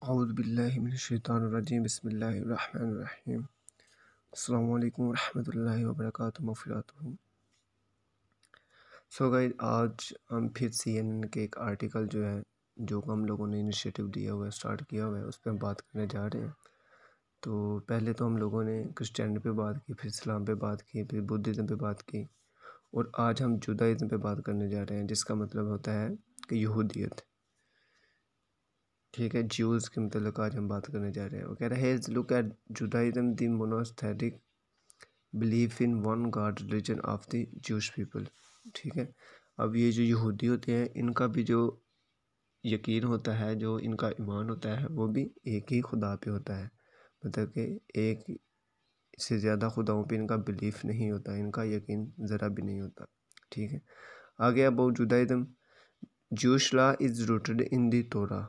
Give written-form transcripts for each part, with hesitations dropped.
औज़ुबिल्लाहिमिनश्शैतानिर्रजीम बिस्मिल्लाहिर्रहमानिर्रहीम अस्सलामु अलैकुम रहमतुल्लाहि व बरकातुहू मग़फ़िरतुहू। सो गाइस, आज हम फिर CNN के एक आर्टिकल जो हम लोगों ने इनिशिएटिव दिया हुआ है, स्टार्ट किया हुआ है, उस पर हम बात करने जा रहे हैं। तो पहले तो हम लोगों ने क्रिश्चियनिटी पे बात की, फिर इस्लाम पे बात की, फिर बुद्धिज़्म पे बात की और आज हम जुदाइज़्म पे बात करने जा रहे हैं, जिसका मतलब होता है कि यहूदियत। ठीक है, ज्यूज़ के मतलब आज हम बात करने जा रहे हैं। वो कह रहे हैं has look at Judaism the monotheistic belief in one God religion of the Jewish people. ठीक है, अब ये जो यहूदी होते हैं, इनका भी जो यकीन होता है, जो इनका ईमान होता है, वो भी एक ही खुदा पे होता है। मतलब कि एक से ज़्यादा खुदाओं पे इनका बिलीफ नहीं होता, इनका यकीन ज़रा भी नहीं होता। ठीक है, आगे about Judaism, Jewish law is rooted in the Torah.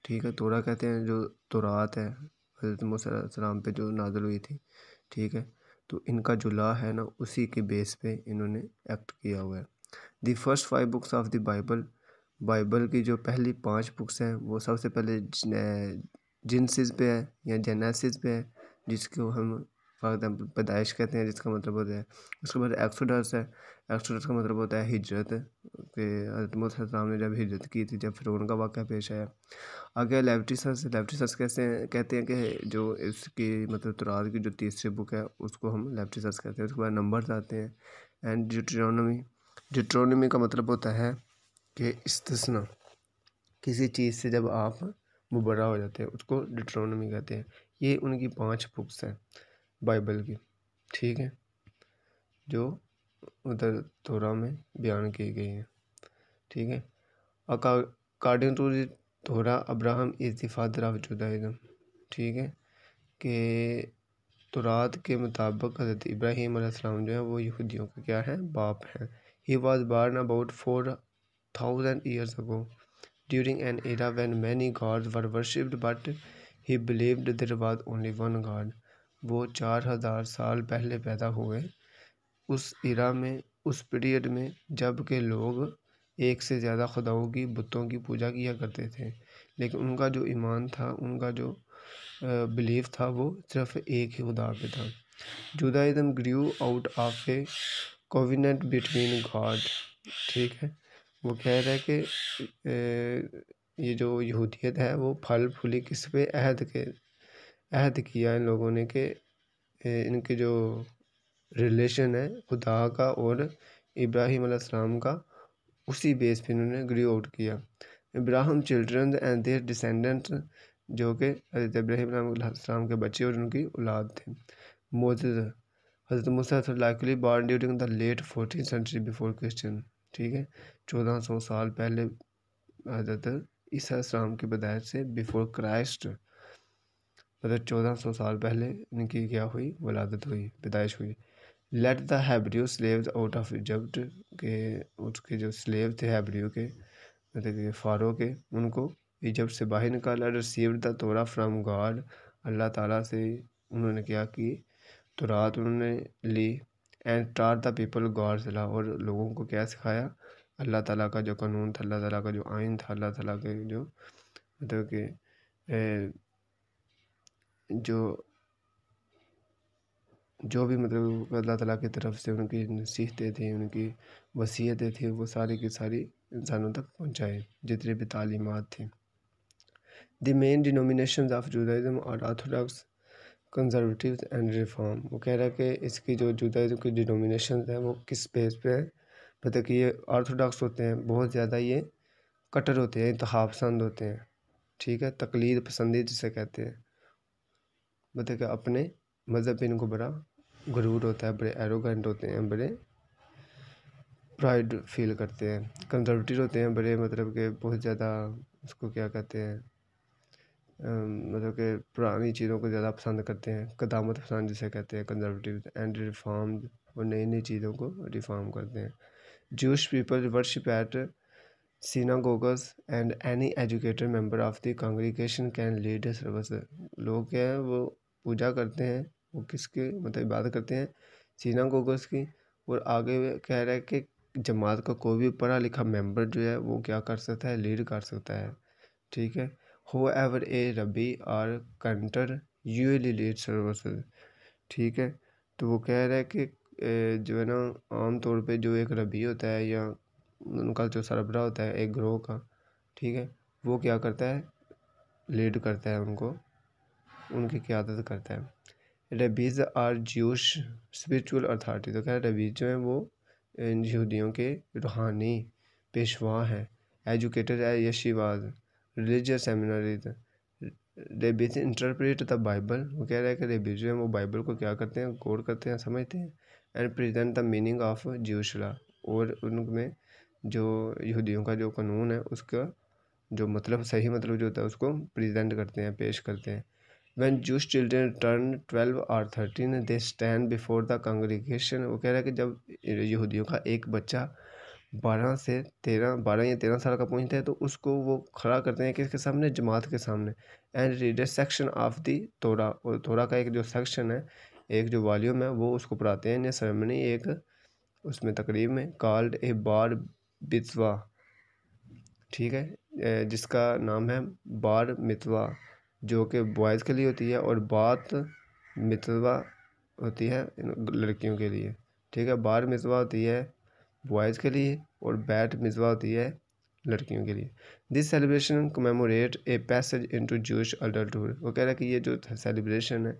ठीक है, तोरा कहते हैं जो तौरात है, हज़रत मूसा अलैहिस्सलाम पे जो नाज़िल हुई थी। ठीक है, तो इनका जो लॉ है ना, उसी के बेस पे इन्होंने एक्ट किया हुआ है। The first 5 books of the Bible की जो पहली 5 बुक्स हैं, वो सबसे पहले जिनसिस पे है या जेनेसिस पे है, जिसको हम फॉर एग्जाम्पल पैदाइश कहते हैं, जिसका मतलब होता है। उसके बाद एक्सोडस है, एक्सोडस का मतलब होता है हिजरत, कि हज़रत मूसा अलैहिस्सलाम ने जब हिजरत की थी, जब फ़िरौन का वाक़या पेश आया। आगे लेविटिकस कैसे कहते हैं कि जो इसकी मतलब तौरात की जो तीसरी बुक है, उसको हम लेविटिकस कहते हैं। उसके बाद नंबर्स आते हैं एंड डिट्रोनोमी का मतलब होता है कि इस्तिस्ना, किसी चीज़ से जब आप मुबर्रा हो जाते हैं, उसको डिट्रोनोमी कहते हैं। ये उनकी 5 बुक्स हैं बाइबल की। ठीक है, जो उधर तोरा में बयान की गई हैं। ठीक है, according to the Torah Abraham is the father of Judaism. ठीक है, कि तौरात के मुताबिक हज़रत इब्राहीम अलैहिस्सलाम जो है वो यहूदियों का क्या है, बाप है। He was born about 4000 years ago during an era when many gods were worshipped but he believed there was only one God. वो 4000 साल पहले पैदा हुए, उस एरा में, उस पीरियड में, जब के लोग एक से ज़्यादा खुदाओं की, बुतों की पूजा किया करते थे, लेकिन उनका जो ईमान था, उनका जो बिलीफ था, वो सिर्फ एक ही खुदा पे था। Judaism grew out of a covenant between God. ठीक है, वो कह रहा है कि ये जो यहूदियत है, वो फल फूली किस पे, अहद किया इन लोगों ने कि इनके जो रिलेशन है खुदा का और इब्राहीम अलैहिस्सलाम का, उसी बेस पे इन्होंने ग्रू आउट किया। Ibrahim children and their descendants, जो कि हज़रत इब्राहीम अलैहिस्सलाम के बच्चे और उनकी औलाद थे। मोसेस, हज़रत मूसा likely born during the late 14th century before Christian. ठीक है, 1400 साल पहले हज़रत ईसा अलैहिस्सलाम की पैदाइश से बिफोर क्राइस्ट, मतलब 1400 साल पहले इनकी क्या हुई, वलादत हुई, पैदाइश हुई। Let the Hebrew slaves out of Egypt, के उसके जो स्लेव थे हैब्रियो के, मतलब कि फ़ारो के, उनको इजिप्ट से बाहर निकाला। रिसीव्ड द तोरा फ्राम गॉड, अल्लाह ताला से उन्होंने क्या की, तौरात उन्होंने ली। एंड टाट द पीपल गॉड्स लॉ, और लोगों को क्या सिखाया, अल्लाह ताला का जो कानून था, अल्लाह ताला का जो आइन था, अल्लाह ताला के जो मतलब कि जो भी मतलब अल्लाह ताला की तरफ से उनकी नसीहतें थी, उनकी वसीयतें थी, वो सारी की सारी इंसानों तक पहुँचाए, जितनी भी तालीमात थी। द मेन डिनोमिनेशंस ऑफ जुदाइज़्म और ऑर्थोडॉक्स, कंजर्वेटिव एंड रिफॉर्म। वो कह रहा है कि इसकी जो जुदाइज़्म की डिनोमिनेशन है, वो किस बेस पे है। मतलब कि ये ऑर्थोडॉक्स होते हैं, बहुत ज़्यादा ये कट्टर होते हैं, इंतहा पसंद होते हैं। ठीक है, तकलीद पसंदी जिसे कहते हैं, मतलब कि अपने मज़हब पे इनको बड़ा गुरूर होता है, बड़े एरोगेंट होते हैं, बड़े प्राइड फील करते हैं। कंजर्वेटिव होते हैं, बड़े मतलब कि बहुत ज़्यादा उसको क्या कहते हैं, मतलब कि पुरानी चीज़ों को ज़्यादा पसंद करते हैं, कदामत पसंद जिसे कहते हैं कंजर्वेटिव। एंड रिफॉर्म, और नई नई चीज़ों को रिफॉर्म करते हैं। Jewish people worship at synagogues and any educated member of the congregation can lead a service। लोग क्या है, वो पूजा करते हैं, वो किसके मतलब इबादत करते हैं, सिनागोगस की। और आगे कह रहा है कि जमात का कोई भी पढ़ा लिखा मेंबर जो है, वो क्या कर सकता है, लीड कर सकता है। ठीक है, However, a rabbi or cantor usually leads services. ठीक है, तो वो कह रहा है कि जो है ना आम तौर पे जो एक रबी होता है या उनका जो सरबराह होता है एक ग्रोह का, ठीक है, वो क्या करता है, लीड करता है उनको, उनकी क़यादत करता है। रबीज़ आर ज्यूश स्पिरिचुअल अथॉरिटी, तो कह रहे रबीज़ जो है वो यहूदियों के रूहानी पेशवा हैं। एजुकेटेड है yeshivas religious seminaries. Rabbis interpret the Bible, वो कह रहा है कि रेबीज जो है वो बाइबल को क्या करते हैं, गौर करते हैं, समझते हैं। And present the meaning of Jews law, और उनमें जो यहूदियों का जो कानून है उसका जो मतलब सही मतलब जो होता है उसको प्रेजेंट करते हैं, पेश करते हैं। When Jewish children turn 12 or 13, they stand before the congregation, वो कह रहा है कि जब यहूदियों का एक बच्चा 12 या 13 साल का पहुंचता है तो उसको वो खड़ा करते हैं किसके सामने, जमात के सामने। And read section of the तोरा, और तोरा का एक जो सेक्शन है, एक जो वॉल्यूम है, वो उसको पढ़ाते हैं। या सेरेमनी एक उसमें तकरीब में कॉल्ड ए बार बित्वा, ठीक है, जिसका नाम है बार मितवा, जो कि बॉयज़ के लिए होती है, और बात मितवा होती है लड़कियों के लिए। ठीक है, बार मितवा होती है बॉयज़ के लिए और बैट मितवा होती है लड़कियों के लिए। This celebration commemorate a passage into Jewish adulthood, वो कह रहा है कि ये जो सेलिब्रेशन है,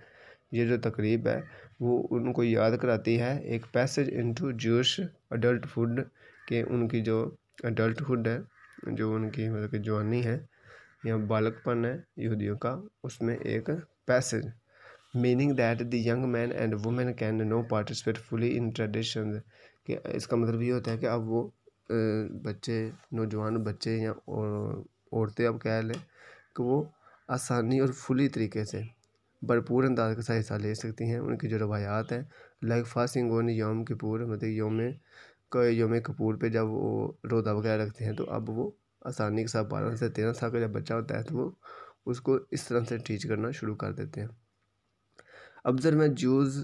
ये जो तकरीब है, वो उनको याद कराती है एक पैसेज इनटू जूश अडल्टहुड, के उनकी जो अडल्टहुड है, जो उनकी मतलब कि जवानी है या बालकपन है यहूदियों का, उसमें एक passage meaning that the young man and women can no participate fully in tradition, कि इसका मतलब ये होता है कि अब वो बच्चे, नौजवान बच्चे या औरतें अब कह लें कि वो आसानी और फुली तरीके से भरपूर अंदाज के साथ हिस्सा ले सकती हैं। उनकी जो रवायात हैं, लाइक फास्टिंग ऑन यौम किपूर, मतलब यौम कपूर पे जब वो रोज़ा वगैरह रखते हैं, तो अब वो आसानी के साथ 12 से 13 साल का जब बच्चा होता है तो वो उसको इस तरह से टीच करना शुरू कर देते हैं। Observe Jews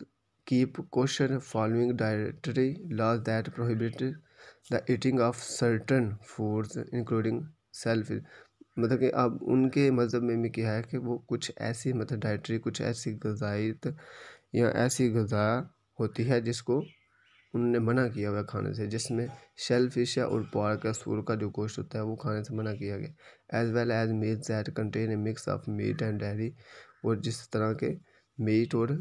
keep kosher following dietary laws that prohibit the eating of certain foods including shellfish, मतलब कि अब उनके मज़हब में भी क्या है कि वो कुछ ऐसी मतलब डाइटरी कुछ ऐसी ग़िज़ाइत या ऐसी ग़िज़ा होती है जिसको उन्होंने मना किया हुआ खाने से, जिसमें शेल फिश या और पार्क या सूर का जो गोश्त होता है वो खाने से मना किया गया। As well as meat that contain a mix of meat and dairy, और जिस तरह के मीट और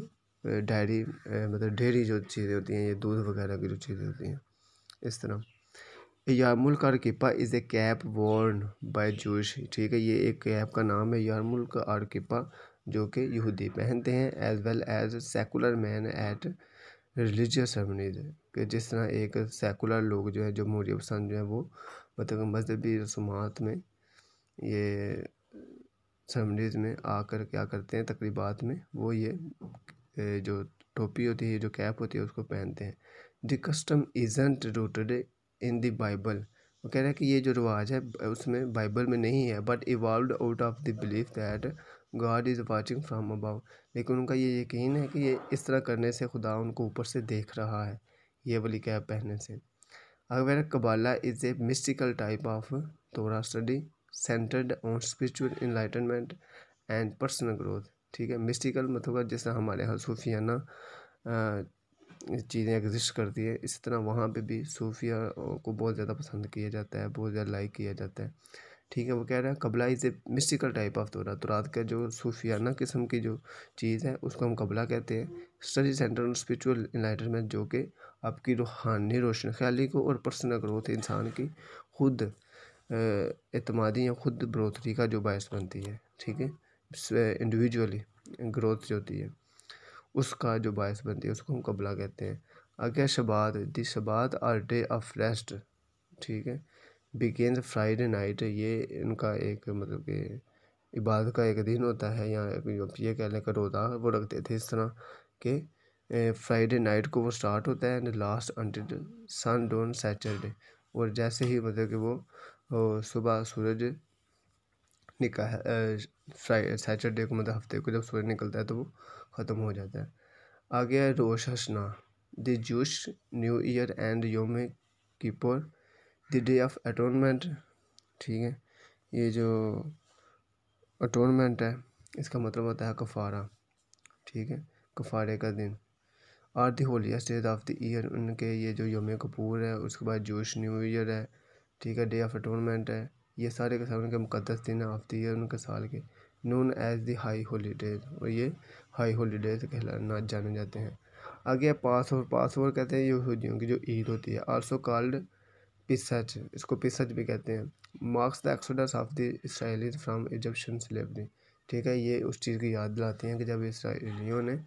डेयरी मतलब डेयरी जो चीज़ें होती हैं, ये दूध वगैरह की जो चीज़ें होती हैं, इस तरह। यारमुल्क और kippah is a cap worn by Jews, ठीक है, ये एक कैप का नाम है यारमुल्क और किपा, जो कि यहूदी पहनते हैं। As well as secular man at religious ceremonies, कि जिस तरह एक सेकुलर लोग जो है, जमहूरियत पसंद जो है, वो मतलब मजहबी रसूमात में ये सेरेमनीज में आकर क्या करते हैं, तकरीबात में वो ये जो टोपी होती है, जो कैप होती है, उसको पहनते हैं। The custom isn't rooted in the Bible, वो कह रहा है कि ये जो रिवाज है उसमें बाइबल में नहीं है, but evolve out of the belief that God is watching from above, लेकिन उनका ये यकीन है कि ये इस तरह करने से खुदा उनको ऊपर से देख रहा है, ये वाली कैप पहनने से। अगर Kabbalah is a mystical type of Torah study centred on spiritual enlightenment and personal growth, ठीक है, मिस्टिकल मतलब जिस तरह हमारे यहाँ सूफियाना चीज़ें एग्जिस्ट करती है, इसी तरह वहाँ पे भी सूफिया को बहुत ज़्यादा पसंद किया जाता है, बहुत ज़्यादा लाइक किया जाता है। ठीक है, वो कह रहा है Kabbalah is a mystical type of तौरात का जो सूफियाना किस्म की जो चीज़ है उसको हम कबला कहते हैं। Study centre on spiritual enlightenment, जो कि आपकी रूहानी रोशन ख्याली को और पर्सनल ग्रोथ, इंसान की खुद एतमादी या खुद बढ़ोतरी का जो बायस बनती है, ठीक है, इंडिविजुअली ग्रोथ जो होती है उसका जो बायस बनती है, उसको हम कबला कहते हैं। आगे शबात, दी शबात आर डे ऑफ रेस्ट, ठीक है, बिगेंस फ्राइडे नाइट, ये इनका एक मतलब कि इबादत का एक दिन होता है, या ये कह लें कि रोज़ा वो रखते थे इस तरह के फ्राइडे नाइट को वो स्टार्ट होता है and last until sundown Saturday, और जैसे ही मतलब कि वो सुबह सूरज निकल फ्राइडे सैटरडे को मतलब हफ्ते को जब सूरज निकलता है तो वो ख़त्म हो जाता है। आगे है Rosh Hashanah, the Jewish new year and Yom Kippur, the day of atonement, ठीक है, ये जो अटोनमेंट है, इसका मतलब होता है कफ़ारा, ठीक है, कफ़ारे का दिन। Are the holiest days of the year, उनके ये जो यौम कपूर है, उसके बाद जूश न्यू ईयर है, ठीक है, डे ऑफ अटोनमेंट है, ये सारे के सारे उनके मुक़द्दस दिन ऑफ द ईयर उनके साल के, known as the high holidays, और ये हाई हॉलीडेज कहलाना जाने जाते हैं। आगे पास ओवर कहते हैं यहूदियों की जो ईद होती है, आल्सो कॉल्ड पिसच, इसको पिसच भी कहते हैं। Marks the exodus of the Israelites from Egyptian slavery, ठीक है, ये उस चीज़ की याद दिलाती हैं कि जब इसराइलियों ने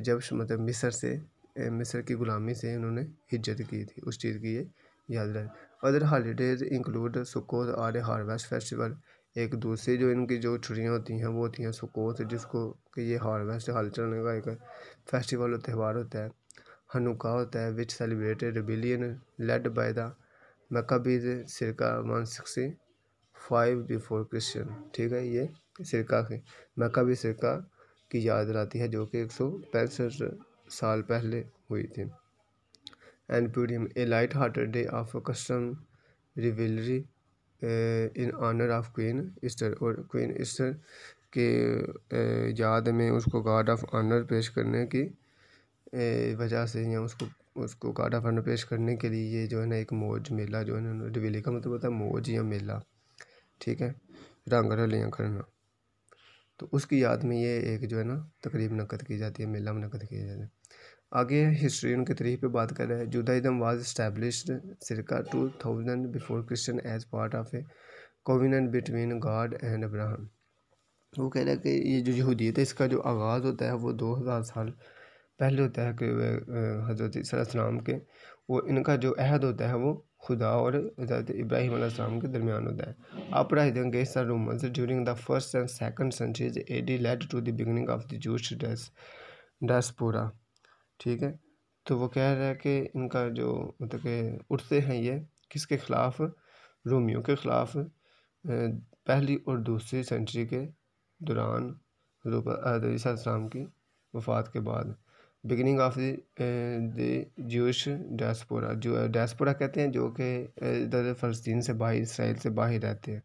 जब मतलब मिस्र की ग़ुलामी से उन्होंने हिज्जत की थी, उस चीज़ की ये याद दिलाई। अदर हॉलीडेज इंक्लूड सुक्कोत और हार्वेस्ट फेस्टिवल, एक दूसरी जो इनकी जो छुट्टियाँ होती हैं वो होती हैं सुक्कोत, जिसको कि ये हार्वेस्ट हल चलने का एक फेस्टिवल और त्यौहार होता है। हनुका होता है which celebrated rebellion led by the Maccabees circa 165 before Christian, ठीक है, ये सिरका के मक्काबी सिरका की याद दिलाती है जो कि 165 साल पहले हुई थी। And Purim a light hearted day of custom revelry in honour of Queen Esther, और क्वीन ईस्टर के याद में उसको गार्ड ऑफ ऑनर पेश करने की वजह से, या उसको गार्ड ऑफ ऑनर पेश करने के लिए ये जो है ना एक मौज मेला जो है ना, रिविली का मतलब होता है मौज या मेला, ठीक है, रंग रलियाँ करना, तो उसकी याद में ये एक जो है ना तकरीब नक़द की जाती है, मेला नक़द किया जाता है। आगे हिस्ट्री उनके तरीक़ पे बात कर रहे हैं। Judaism was established circa 2000 before Christian as part of a covenant between God and Abraham. वो कह रहा है कि ये जो यहूदियत है इसका जो आगाज़ होता है वो 2000 साल पहले होता है कि हज़रत ईसा अलैहिस्सलाम के, वो इनका जो अहद होता है वो खुदा और हज़रत इब्राहीम अलैहिस्सलाम के दरमियान होता है। Uprising against the Romans during the first and second centuries AD led to the beginning of the Jewish diaspora, ठीक है, तो वो कह रहा है कि इनका जो मतलब कि उठते हैं ये किसके ख़िलाफ़, रोमियों के ख़िलाफ़ पहली और दूसरी सेंचुरी के दौरान हज़रत ईसा अलैहिस्सलाम की वफ़ात के बाद। Beginning of the Jewish diaspora, जो डायस्पोरा कहते हैं जो कि इधर फ़लस्तीन से बाहर, इसराइल से बाहर रहते हैं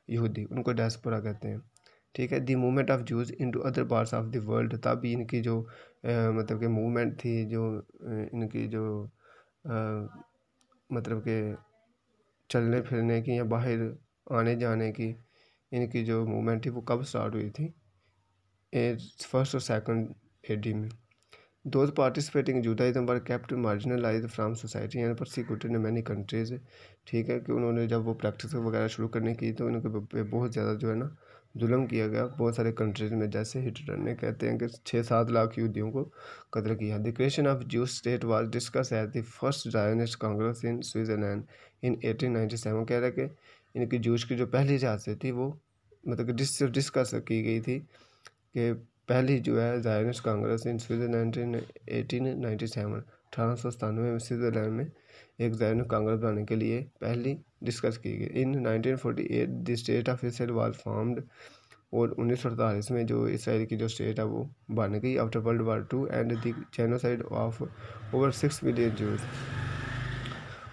यहूदी, उनको डायस्पोरा कहते हैं, ठीक है। The movement of Jews into other parts of the world, तब इनकी जो मतलब कि मूवमेंट थी, जो इनकी जो मतलब कि चलने फिरने की या बाहर आने जाने की इनकी जो मूवमेंट थी वो कब स्टार्ट हुई थी, फर्स्ट और सेकंड एडी में। Those participating in Judaism were kept marginalized from society and persecuted in many countries, ठीक है, कि उन्होंने जब वो प्रैक्टिस वगैरह शुरू करने की तो उनके पे बहुत ज़्यादा जो है ना जुल्म किया गया बहुत सारे कंट्रीज में, जैसे हिटलर ने कहते हैं कि 6-7 लाख यहूदियों को कत्ल किया। The creation of Jews state was discuss at the first Zionist congress in Switzerland in 1897। कह रहा है कि इनकी जूश की जो पहली इजाज़त थी वो मतलब कि डिस्कस की गई थी कि पहली जो है Zionist congress in Switzerland in 1897 में स्विट्ज़रलैंड में एक जायनिस्ट कांग्रेस बनाने के लिए पहली डिस्कस की गई। इन 1948 the state of Israel was formed, और 1948 में जो इसराइल की जो स्टेट है वो बन गई after world war 2 and the genocide of over 6 million Jews,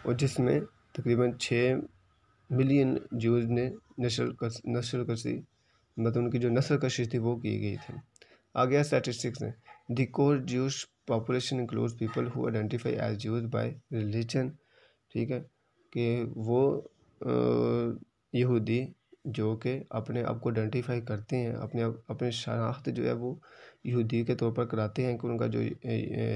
और जिसमें तकरीबन 6 मिलियन जूज ने नस्ल कशी मतलब उनकी जो नस्ल कशी थी वो की गई थी। आ गया स्टैटिस्टिक्स में। The core Jewish population includes people who identify as Jews by religion, ठीक है, कि वो यहूदी जो कि अपने आप को आइडेंटिफाई करते हैं, अपने शनाख्त जो है वो यहूदी के तौर पर कराते हैं कि उनका जो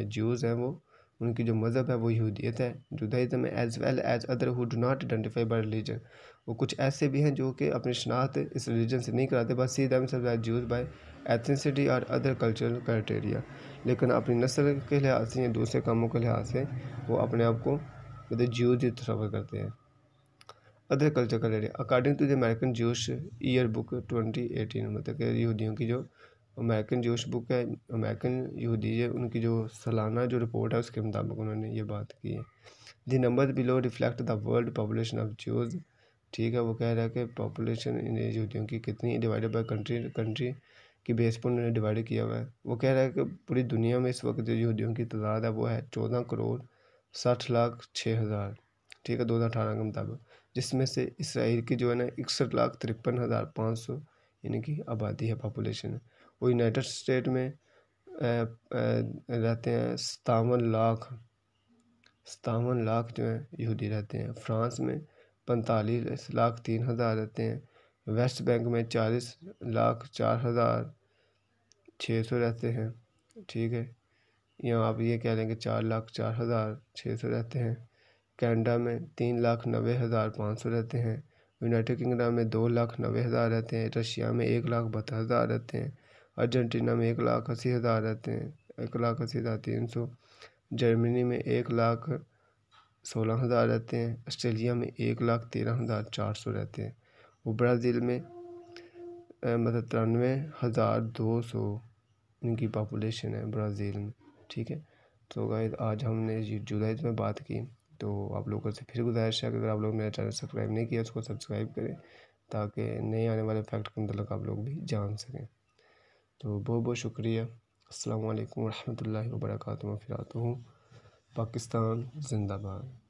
ज्यूज़ हैं वो उनकी जो मज़हब है वो यहूदियत है। जुदाइज़म में as well as other who do not identify by religion, वो कुछ ऐसे भी हैं जो कि अपनी शनाख्त इस रिलीजन से नहीं कराते, बस see themselves as Jews by ethnicity और अदर कल्चरल क्राइटेरिया, लेकिन अपनी नस्ल के लिहाज से या दूसरे कामों के लिहाज से वो अपने आप को मतलब ज्यूज ही तस्वर करते हैं। Other culture criteria according to the American Jewish year book 2018, मतलब कि यहूदियों की जो अमेरिकन ज्यूश बुक है, अमेरिकन यहूदी है, उनकी जो सालाना जो रिपोर्ट है उसके मुताबिक उन्होंने ये बात की है। The number below reflect the world population of Jews, ठीक है, वो कह रहा है कि पॉपुलेशन इन यहूदियों की कितनी डिवाइडेड बाय कंट्री की बेस पर उन्होंने डिवाइड किया हुआ है। वो कह रहा है कि पूरी दुनिया में इस वक्त जो यहूदियों की तादाद है वो है 14,60,06,000, ठीक है, 2018 के मुताबिक, जिसमें से इसराइल की जो है ना 61,53,500 इनकी आबादी है, पॉपुलेशन है। वो यूनाइटेड स्टेट में रहते हैं 57 लाख जो है यहूदी रहते हैं। फ्रांस में 45,03,000 रहते हैं। वेस्ट बैंक में 40,04,600 रहते हैं। ठीक है, यहाँ आप ये कह लें कि 4,04,600 रहते हैं। कनाडा में 3,90,500 रहते हैं। यूनाइटेड किंगडम में 2,90,000 रहते हैं। रशिया में 1,72,000 रहते हैं। अर्जेंटीना में 1,80,000 रहते हैं, 1,80,300। जर्मनी में 1,16,000 रहते हैं। ऑस्ट्रेलिया में 1,13,400 रहते हैं। वो ब्राज़ील में मतलब 93,200 इनकी पॉपुलेशन है ब्राज़ील में। ठीक है, तो गाइस आज हमने जुदाइद में बात की। तो आप लोगों से फिर गुजारिश है कि अगर आप लोग मेरा चैनल सब्सक्राइब नहीं किया उसको सब्सक्राइब करें, ताकि नए आने वाले फैक्ट के मतलब आप लोग भी जान सकें। तो बहुत बहुत शुक्रिया। अस्सलाम वालेकुम रहमतुल्लाहि व बरकातुहू। फिर आता हूँ। पाकिस्तान जिंदाबाद।